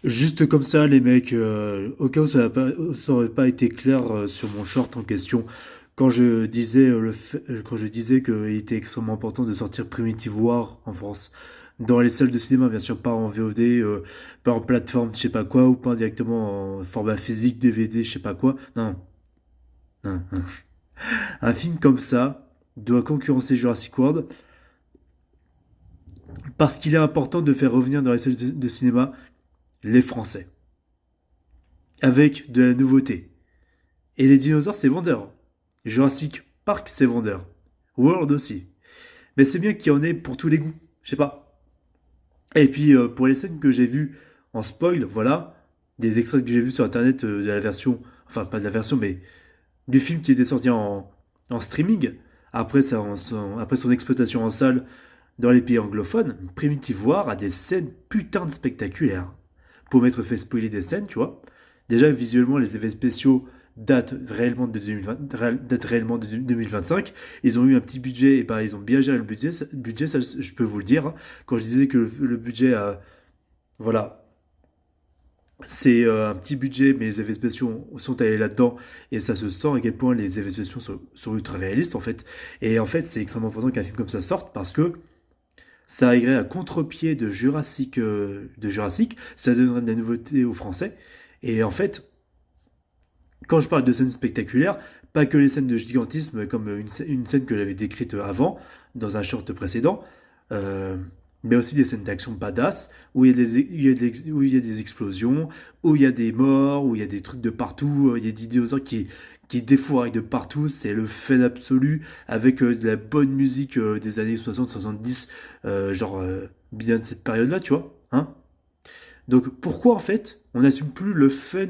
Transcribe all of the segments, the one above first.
Juste comme ça, les mecs, au cas où ça aurait pas été clair sur mon short en question, quand je disais, quand je disais qu'il était extrêmement important de sortir Primitive War en France, dans les salles de cinéma, bien sûr, pas en VOD, pas en plateforme, je sais pas quoi, ou pas directement en format physique, DVD, je sais pas quoi. Non, non, non. Un film comme ça doit concurrencer Jurassic World parce qu'il est important de faire revenir dans les salles de cinéma les Français, avec de la nouveauté. Et les dinosaures, c'est vendeur. Jurassic Park, c'est vendeur. World aussi. Mais c'est bien qu'il y en ait pour tous les goûts. Je sais pas. Et puis, pour les scènes que j'ai vues en spoil, voilà, des extraits que j'ai vus sur internet de la version, enfin, pas de la version, mais du film qui était sorti en streaming, après son exploitation en salle dans les pays anglophones, Primitive War a des scènes putain de spectaculaires. Pour m'être fait spoiler des scènes, tu vois. Déjà, visuellement, les effets spéciaux datent réellement de 2025. Ils ont eu un petit budget, et bah, ils ont bien géré le budget ça, je peux vous le dire, hein. Quand je disais que le budget a, voilà, c'est un petit budget, mais les effets spéciaux sont allés là-dedans, et ça se sent à quel point les effets spéciaux sont ultra réalistes, en fait. Et en fait, c'est extrêmement important qu'un film comme ça sorte, parce que ça irait à contre-pied de Jurassic, ça donnerait de la nouveauté aux Français. Et en fait, quand je parle de scènes spectaculaires, pas que les scènes de gigantisme comme une scène que j'avais décrite avant, dans un short précédent, euh, mais aussi des scènes d'action badass, où où il y a des explosions, où il y a des morts, où il y a des trucs de partout, il y a des dinosaures qui défouraillent de partout, c'est le fun absolu, avec de la bonne musique des années 60-70, bien de cette période-là, tu vois, hein. Donc pourquoi en fait on n'assume plus le fun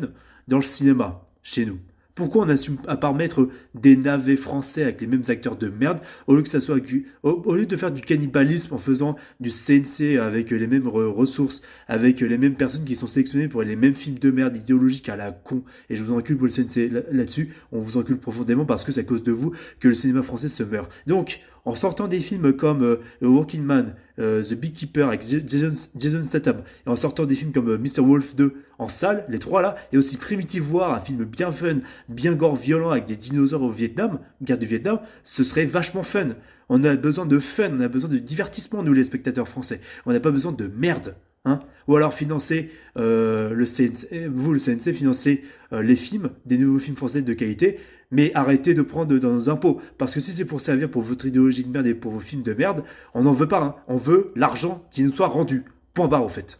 dans le cinéma chez nous? Pourquoi on assume à part mettre des navets français avec les mêmes acteurs de merde au lieu que ça soit au lieu de faire du cannibalisme en faisant du CNC avec les mêmes ressources, avec les mêmes personnes qui sont sélectionnées pour les mêmes films de merde idéologiques à la con, et je vous encule pour le CNC là-dessus, on vous encule profondément parce que c'est à cause de vous que le cinéma français se meurt. Donc en sortant des films comme Working Man, The Beekeeper avec Jason Statham, et en sortant des films comme Mr. Wolf 2 en salle, les trois là, et aussi Primitive War, un film bien fun, bien gore violent avec des dinosaures au Vietnam, guerre du Vietnam, ce serait vachement fun. On a besoin de fun, on a besoin de divertissement, nous les spectateurs français. On n'a pas besoin de merde. Hein. Ou alors financer le CNC, vous le CNC, financer les films, des nouveaux films français de qualité, mais arrêtez de prendre dans nos impôts. Parce que si c'est pour servir pour votre idéologie de merde et pour vos films de merde, on n'en veut pas. Hein. On veut l'argent qui nous soit rendu. Point barre au fait.